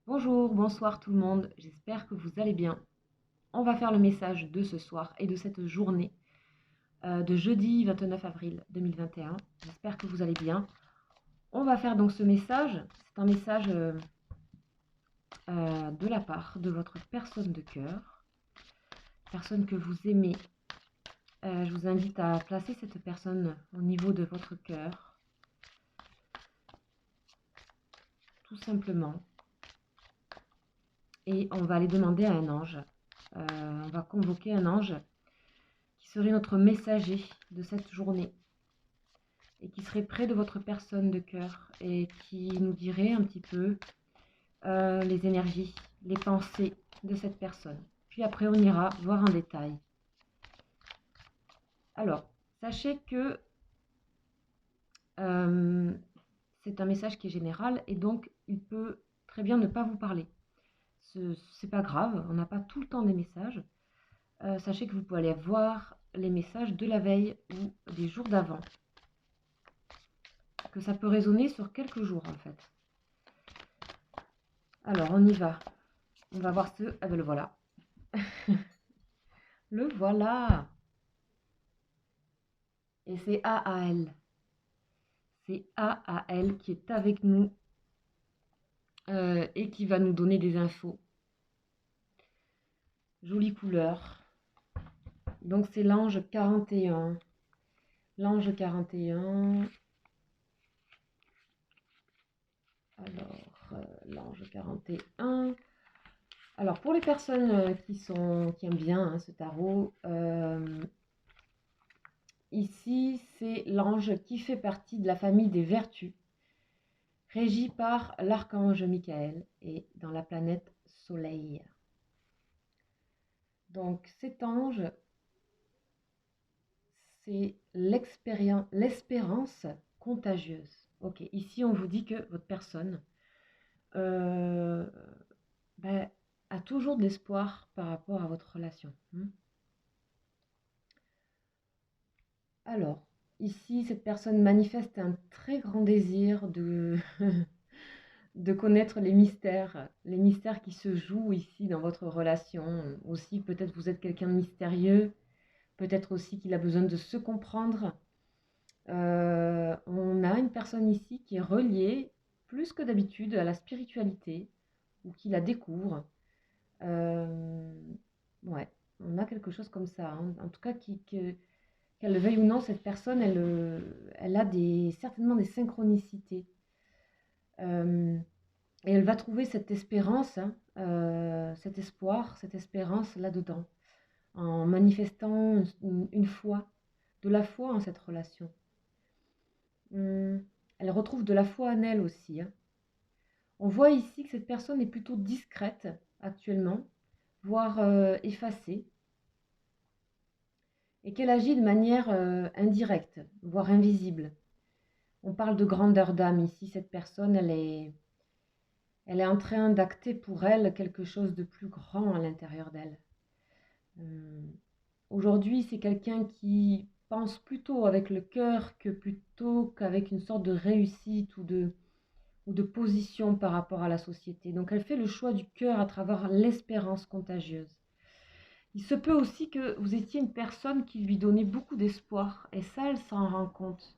Bonjour, bonsoir tout le monde, j'espère que vous allez bien. On va faire le message de ce soir et de cette journée de jeudi 29 avril 2021. J'espère que vous allez bien. On va faire donc ce message, c'est un message de la part de votre personne de cœur, personne que vous aimez. Je vous invite à placer cette personne au niveau de votre cœur, tout simplement. Et on va aller demander à un ange, on va convoquer un ange qui serait notre messager de cette journée et qui serait près de votre personne de cœur et qui nous dirait un petit peu les énergies, les pensées de cette personne. Puis après, on ira voir en détail. Alors, sachez que c'est un message qui est général et donc il peut très bien ne pas vous parler. C'est pas grave, on n'a pas tout le temps des messages. Sachez que vous pouvez aller voir les messages de la veille ou des jours d'avant. Que ça peut résonner sur quelques jours en fait. Alors, on y va. On va voir ce... Ah ben le voilà. Le voilà. Et c'est AAL. C'est AAL qui est avec nous et qui va nous donner des infos. Jolie couleur. Donc c'est l'ange 41. L'ange 41. Alors, l'ange 41. Alors, pour les personnes qui aiment bien ce tarot, ici, c'est l'ange qui fait partie de la famille des vertus, régi par l'archange Michael et dans la planète Soleil. Donc cet ange, c'est l'espérance contagieuse. Ok, ici on vous dit que votre personne euh, ben, a toujours de l'espoir par rapport à votre relation. Alors, ici, cette personne manifeste un très grand désir de connaître les mystères qui se jouent ici dans votre relation. Aussi, peut-être vous êtes quelqu'un de mystérieux, peut-être aussi qu'il a besoin de se comprendre. On a une personne ici qui est reliée plus que d'habitude à la spiritualité ou qui la découvre. Ouais, on a quelque chose comme ça, hein. En tout cas, qu'elle le veuille ou non, cette personne, elle a certainement des synchronicités. Et elle va trouver cette espérance, hein, cet espoir, cette espérance là-dedans, en manifestant une foi, de la foi en cette relation. Elle retrouve de la foi en elle aussi, hein. On voit ici que cette personne est plutôt discrète actuellement, voire effacée, et qu'elle agit de manière indirecte, voire invisible. On parle de grandeur d'âme ici. Cette personne, elle est en train d'acter pour elle quelque chose de plus grand à l'intérieur d'elle. Aujourd'hui, c'est quelqu'un qui pense plutôt avec le cœur que plutôt qu'avec une sorte de réussite ou de position par rapport à la société. Donc elle fait le choix du cœur à travers l'espérance contagieuse. Il se peut aussi que vous étiez une personne qui lui donnait beaucoup d'espoir, et ça, elle s'en rend compte.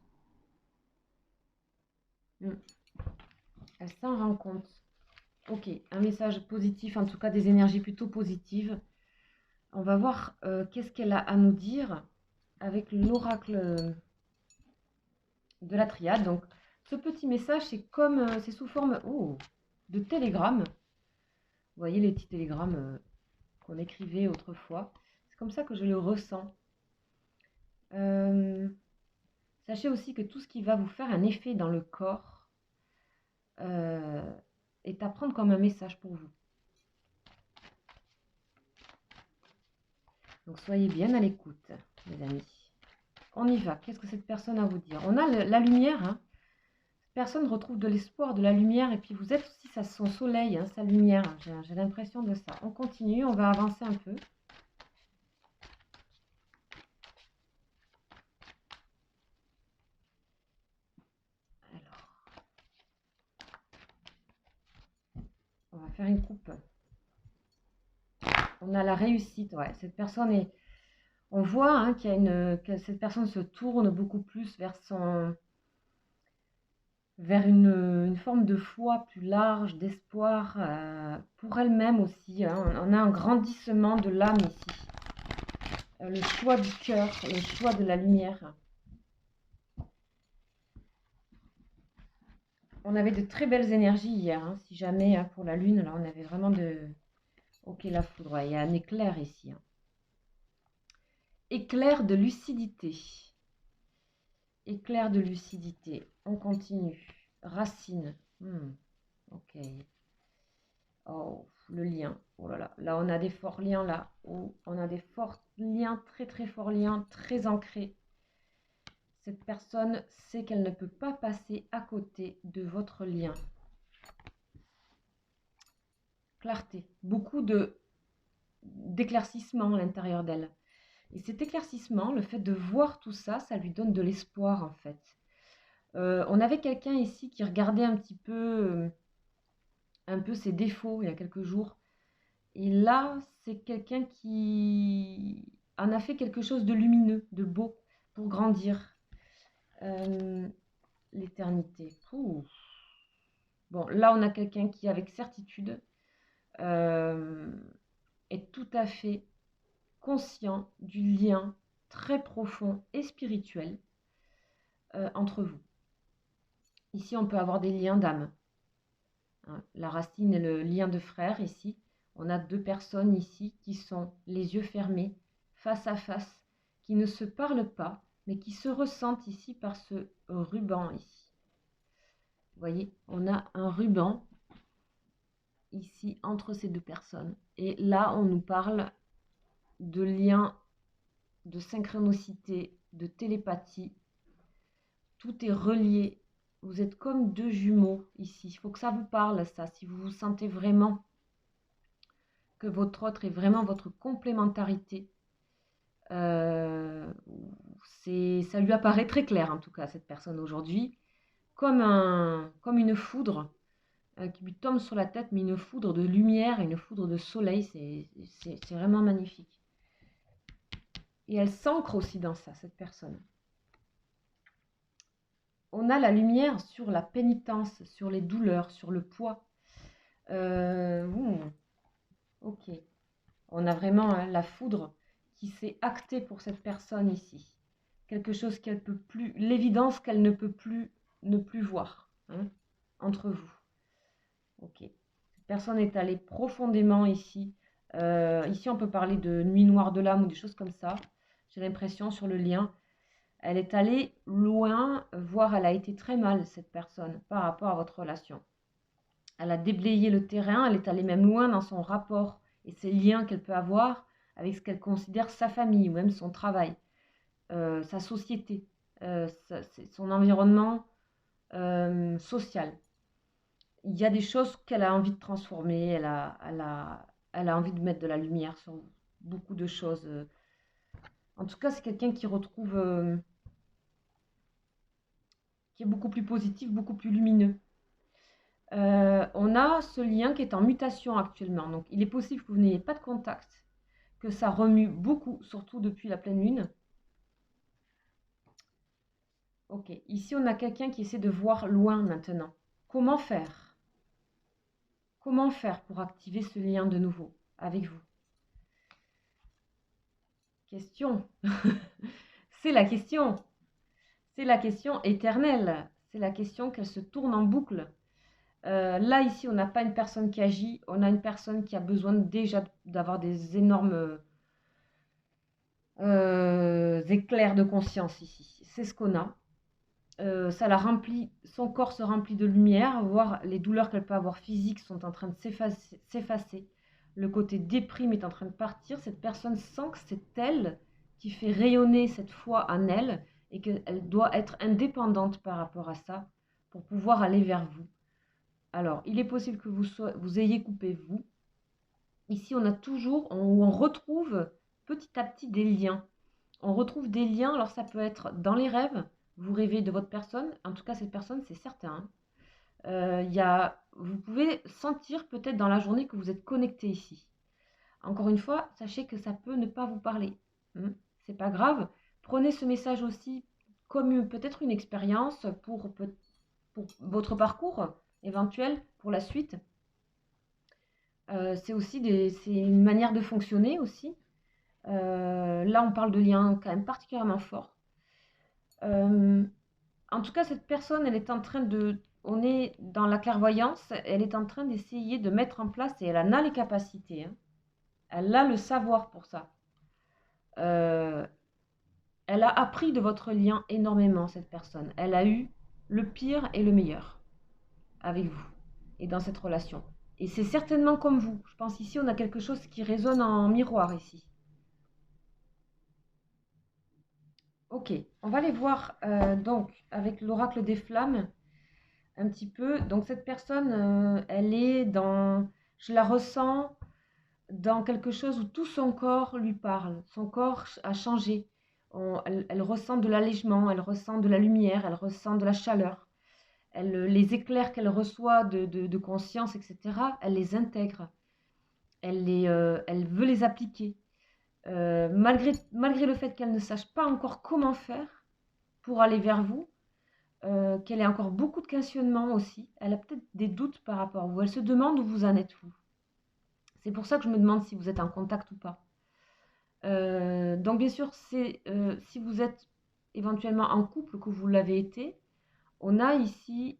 Elle s'en rend compte. Ok, un message positif, en tout cas des énergies plutôt positives. On va voir qu'est-ce qu'elle a à nous dire avec l'oracle de la triade. Donc, ce petit message, c'est sous forme de télégramme. Vous voyez les petits télégrammes qu'on écrivait autrefois. C'est comme ça que je le ressens. Sachez aussi que tout ce qui va vous faire un effet dans le corps est à prendre comme un message pour vous. Donc soyez bien à l'écoute, mes amis. On y va. Qu'est-ce que cette personne a à vous dire? On a la lumière. Hein. Cette personne retrouve de l'espoir, de la lumière. Et puis vous êtes aussi son soleil, hein, sa lumière. J'ai l'impression de ça. On continue. On va avancer un peu. Alors, faire une coupe. On a la réussite, ouais. Cette personne est... On voit hein, que cette personne se tourne beaucoup plus vers une forme de foi plus large, d'espoir pour elle-même aussi. Hein. On a un grandissement de l'âme ici. Le choix du cœur, le choix de la lumière. On avait de très belles énergies hier. Hein. Si jamais, hein, pour la lune, là, on avait vraiment de... Ok, la foudre. Ouais, il y a un éclair ici. Hein. Éclair de lucidité. Éclair de lucidité. On continue. Racine. Ok. Oh, le lien. Oh là là. Là, on a des forts liens là. Oh, on a des forts liens, très très forts liens, très ancrés. Cette personne sait qu'elle ne peut pas passer à côté de votre lien. Clarté. Beaucoup d'éclaircissement à l'intérieur d'elle. Et cet éclaircissement, le fait de voir tout ça, ça lui donne de l'espoir en fait. On avait quelqu'un ici qui regardait un peu ses défauts il y a quelques jours. Et là, c'est quelqu'un qui en a fait quelque chose de lumineux, de beau, pour grandir. L'éternité. Bon, là, on a quelqu'un qui, avec certitude, est tout à fait conscient du lien très profond et spirituel entre vous. Ici, on peut avoir des liens d'âme. Hein, la racine est le lien de frère ici. On a deux personnes ici qui sont les yeux fermés, face à face, qui ne se parlent pas, mais qui se ressentent ici par ce ruban ici. Vous voyez, on a un ruban ici entre ces deux personnes. Et là, on nous parle de lien, de synchronicité, de télépathie. Tout est relié. Vous êtes comme deux jumeaux ici. Il faut que ça vous parle, ça. Si vous vous sentez vraiment que votre autre est vraiment votre complémentarité, ça lui apparaît très clair, en tout cas, cette personne aujourd'hui, comme une foudre qui lui tombe sur la tête, mais une foudre de lumière, une foudre de soleil, c'est vraiment magnifique. Et elle s'ancre aussi dans ça, cette personne. On a la lumière sur la pénitence, sur les douleurs, sur le poids. Ok. On a vraiment hein, la foudre qui s'est actée pour cette personne ici. Quelque chose qu'elle peut plus, l'évidence qu'elle ne peut plus ne plus voir hein, entre vous. Ok. Cette personne est allée profondément ici. Ici, on peut parler de nuit noire de l'âme ou des choses comme ça. J'ai l'impression sur le lien. Elle est allée loin, voire elle a été très mal, cette personne, par rapport à votre relation. Elle a déblayé le terrain, elle est allée même loin dans son rapport et ses liens qu'elle peut avoir avec ce qu'elle considère sa famille ou même son travail, sa société, son environnement social. Il y a des choses qu'elle a envie de transformer, elle a envie de mettre de la lumière sur beaucoup de choses. En tout cas, c'est quelqu'un qui retrouve, qui est beaucoup plus positif, beaucoup plus lumineux. On a ce lien qui est en mutation actuellement. Donc, il est possible que vous n'ayez pas de contact, que ça remue beaucoup, surtout depuis la pleine lune. Ok, ici, on a quelqu'un qui essaie de voir loin maintenant. Comment faire? Comment faire pour activer ce lien de nouveau avec vous? Question. C'est la question. C'est la question éternelle. C'est la question qu'elle se tourne en boucle. Là, ici, on n'a pas une personne qui agit. On a une personne qui a besoin déjà d'avoir des énormes éclairs de conscience ici. C'est ce qu'on a. Ça la remplit, son corps se remplit de lumière, voire les douleurs qu'elle peut avoir physiques sont en train de s'effacer. Le côté déprime est en train de partir. Cette personne sent que c'est elle qui fait rayonner cette foi en elle et qu'elle doit être indépendante par rapport à ça pour pouvoir aller vers vous. Alors, il est possible que vous ayez coupé vous. Ici, on retrouve petit à petit des liens. On retrouve des liens, alors ça peut être dans les rêves, vous rêvez de votre personne, en tout cas cette personne c'est certain. Vous pouvez sentir peut-être dans la journée que vous êtes connecté ici. Encore une fois, sachez que ça peut ne pas vous parler. C'est pas grave. Prenez ce message aussi comme peut-être une expérience pour votre parcours éventuel pour la suite. C'est aussi c'est une manière de fonctionner aussi. Là, on parle de liens quand même particulièrement forts. En tout cas, cette personne, elle est en train on est dans la clairvoyance, elle est en train d'essayer de mettre en place, et elle en a les capacités, hein. Elle a le savoir pour ça. Elle a appris de votre lien énormément, cette personne. Elle a eu le pire et le meilleur avec vous et dans cette relation. Et c'est certainement comme vous. Je pense ici, on a quelque chose qui résonne en miroir ici. Ok, on va aller voir donc avec l'oracle des flammes un petit peu. Donc cette personne, elle est dans, je la ressens dans quelque chose où tout son corps lui parle. Son corps a changé. Elle ressent de l'allègement, elle ressent de la lumière, elle ressent de la chaleur. Les éclairs qu'elle reçoit de conscience, etc., elle les intègre. Elle veut les appliquer. Malgré le fait qu'elle ne sache pas encore comment faire pour aller vers vous, qu'elle ait encore beaucoup de questionnements aussi. Elle a peut-être des doutes par rapport à vous. Elle se demande où vous en êtes vous. C'est pour ça que je me demande si vous êtes en contact ou pas. Donc bien sûr, si vous êtes éventuellement en couple, que vous l'avez été, on a ici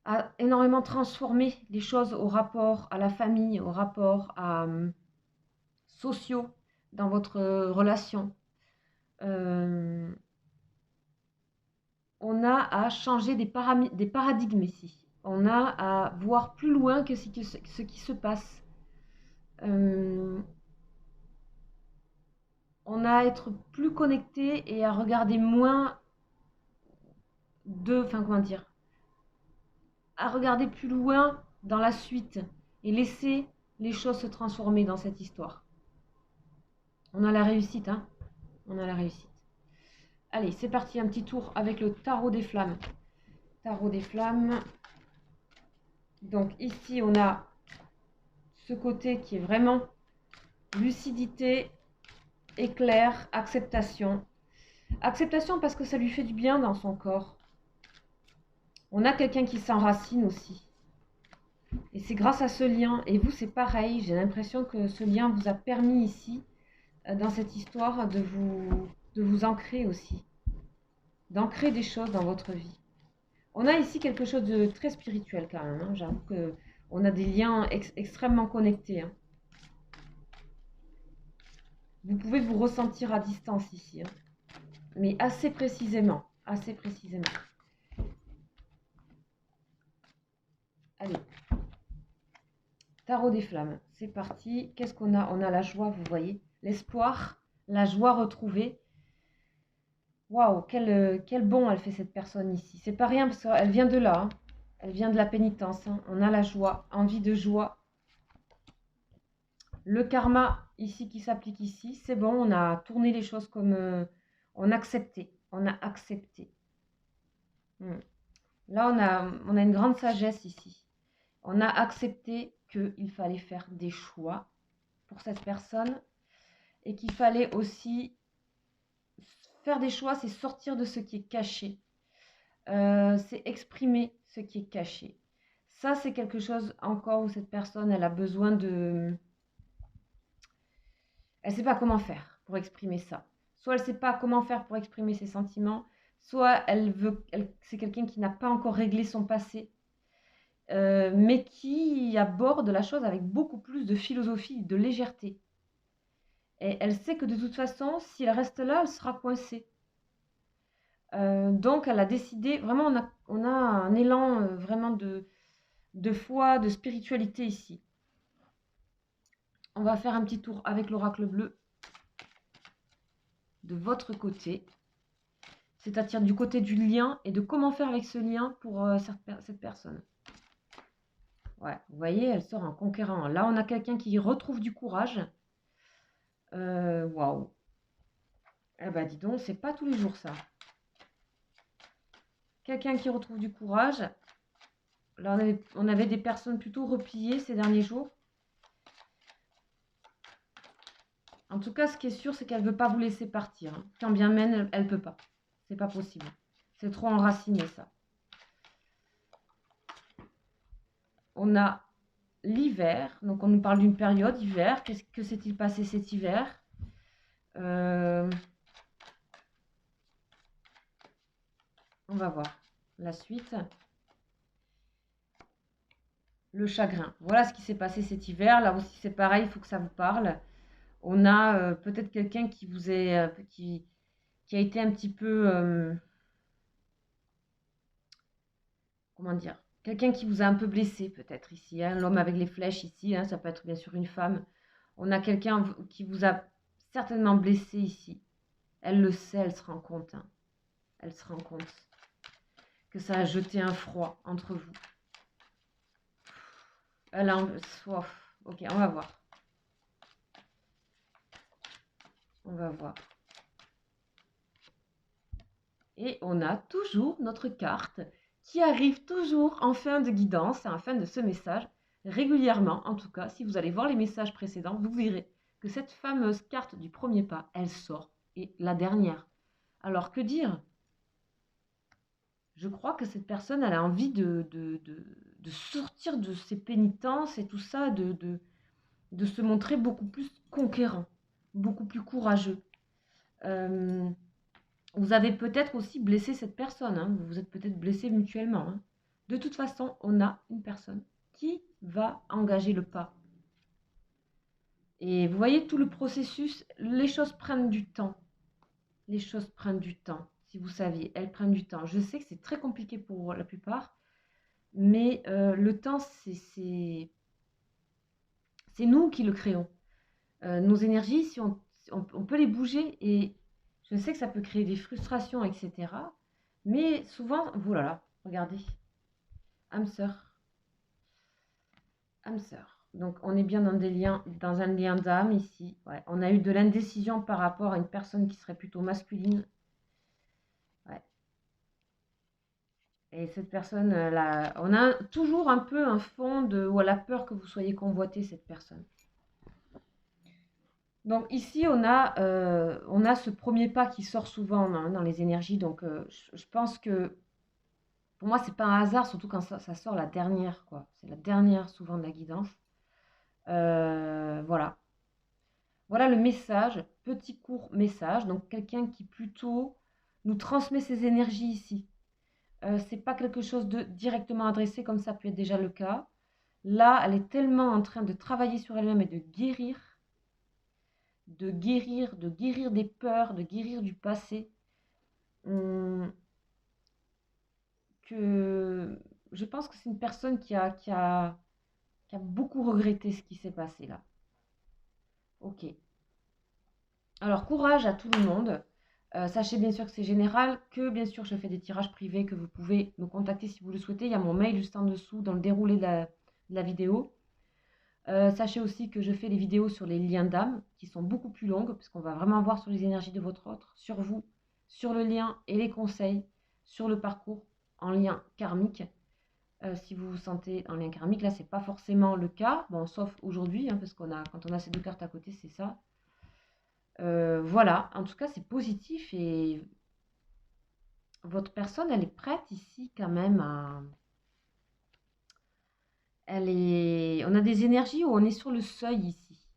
à énormément transformé les choses au rapport à la famille, au rapport sociaux dans votre relation. On a à changer des paradigmes ici. On a à voir plus loin que ce qui se passe. On a à être plus connecté et à regarder moins à regarder plus loin dans la suite et laisser les choses se transformer dans cette histoire. On a la réussite, hein. On a la réussite. Allez, c'est parti, un petit tour avec le tarot des flammes. Tarot des flammes. Donc ici, on a ce côté qui est vraiment lucidité, éclair, acceptation. Acceptation parce que ça lui fait du bien dans son corps. On a quelqu'un qui s'enracine aussi. Et c'est grâce à ce lien. Et vous, c'est pareil. J'ai l'impression que ce lien vous a permis ici, dans cette histoire, de vous ancrer aussi. D'ancrer des choses dans votre vie. On a ici quelque chose de très spirituel quand même, hein. J'avoue qu'on a des liens extrêmement connectés, hein. Vous pouvez vous ressentir à distance ici, hein. Mais assez précisément. Assez précisément. Allez. Tarot des flammes. C'est parti. Qu'est-ce qu'on a? On a la joie, vous voyez. L'espoir, la joie retrouvée. Waouh, quel bon elle fait cette personne ici. C'est pas rien parce qu'elle vient de là, hein. Elle vient de la pénitence, hein. On a la joie, envie de joie. Le karma ici qui s'applique ici, c'est bon, on a tourné les choses comme on a accepté. On a accepté. Là, on a une grande sagesse ici. On a accepté qu'il fallait faire des choix pour cette personne et qu'il fallait aussi faire des choix, c'est sortir de ce qui est caché. C'est exprimer ce qui est caché. Ça, c'est quelque chose encore où cette personne, elle a besoin de... Elle ne sait pas comment faire pour exprimer ça. Soit elle ne sait pas comment faire pour exprimer ses sentiments, soit c'est quelqu'un qui n'a pas encore réglé son passé, mais qui aborde la chose avec beaucoup plus de philosophie, de légèreté. Et elle sait que de toute façon, si elle reste là, elle sera coincée. Donc elle a décidé, vraiment on a un élan vraiment de foi, de spiritualité ici. On va faire un petit tour avec l'oracle bleu de votre côté, c'est-à-dire du côté du lien et de comment faire avec ce lien pour cette personne. Ouais, vous voyez, elle sort en conquérant. Là, on a quelqu'un qui retrouve du courage. Waouh. Eh ben, dis donc, c'est pas tous les jours ça. quelqu'un qui retrouve du courage. Là, on avait des personnes plutôt repliées ces derniers jours. En tout cas, ce qui est sûr, c'est qu'elle ne veut pas vous laisser partir. Hein. Quand bien même, elle ne peut pas. C'est pas possible. C'est trop enraciné, ça. On a l'hiver. Donc, on nous parle d'une période hiver. Qu'est-ce que s'est-il passé cet hiver? On va voir la suite. Le chagrin. Voilà ce qui s'est passé cet hiver. Là aussi, c'est pareil, il faut que ça vous parle. On a peut-être quelqu'un qui vous est qui a été un petit peu comment dire, quelqu'un qui vous a un peu blessé peut-être ici, hein, l'homme avec les flèches ici, hein, ça peut être bien sûr une femme. On a quelqu'un qui vous a certainement blessé ici. Elle le sait, elle se rend compte. Hein. Elle se rend compte que ça a jeté un froid entre vous. Elle a soif. Ok, on va voir. On va voir. Et on a toujours notre carte qui arrive toujours en fin de guidance, en fin de ce message, régulièrement. En tout cas, si vous allez voir les messages précédents, vous verrez que cette fameuse carte du premier pas, elle sort. Et la dernière. Alors, que dire? Je crois que cette personne, elle a envie de sortir de ses pénitences et tout ça, de se montrer beaucoup plus conquérant, beaucoup plus courageux. Vous avez peut-être aussi blessé cette personne, hein. Vous vous êtes peut-être blessé mutuellement. Hein. De toute façon, on a une personne qui va engager le pas. Et vous voyez tout le processus, les choses prennent du temps. Les choses prennent du temps, si vous saviez, elles prennent du temps. Je sais que c'est très compliqué pour la plupart, mais le temps, c'est nous qui le créons. Nos énergies, si on peut les bouger, et je sais que ça peut créer des frustrations, etc. Mais souvent, voilà, regardez, âme sœur. Âme sœur. Donc, on est bien dans des liens, dans un lien d'âme ici. Ouais. On a eu de l'indécision par rapport à une personne qui serait plutôt masculine. Ouais. Et cette personne, là, on a toujours un peu un fond où elle a peur que vous soyez convoité, cette personne. Donc ici, on a ce premier pas qui sort souvent dans les énergies. Donc, je pense que pour moi, c'est pas un hasard, surtout quand ça sort la dernière, quoi. C'est la dernière souvent de la guidance. Voilà. Voilà le message, petit court message. Donc quelqu'un qui plutôt nous transmet ses énergies ici. C'est pas quelque chose de directement adressé comme ça peut être déjà le cas. Là, elle est tellement en train de travailler sur elle-même et de guérir des peurs, de guérir du passé, que je pense que c'est une personne qui a beaucoup regretté ce qui s'est passé là. Ok. Alors, courage à tout le monde. Sachez bien sûr que c'est général, que bien sûr je fais des tirages privés, que vous pouvez me contacter si vous le souhaitez. Il y a mon mail juste en dessous dans le déroulé de la vidéo. Sachez aussi que je fais des vidéos sur les liens d'âme qui sont beaucoup plus longues, puisqu'on va vraiment voir sur les énergies de votre autre, sur vous, sur le lien et les conseils, sur le parcours en lien karmique. Si vous vous sentez en lien karmique, là c'est pas forcément le cas, bon, sauf aujourd'hui, hein, parce quand on a ces deux cartes à côté, c'est ça. Voilà, en tout cas c'est positif et votre personne, elle est prête ici quand même à... On a des énergies où on est sur le seuil ici.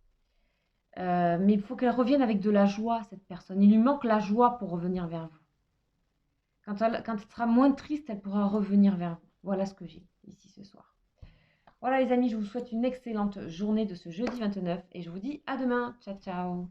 Mais il faut qu'elle revienne avec de la joie, cette personne. Il lui manque la joie pour revenir vers vous. Quand elle sera moins triste, elle pourra revenir vers vous. Voilà ce que j'ai ici ce soir. Voilà les amis, je vous souhaite une excellente journée de ce jeudi 29 et je vous dis à demain. Ciao, ciao.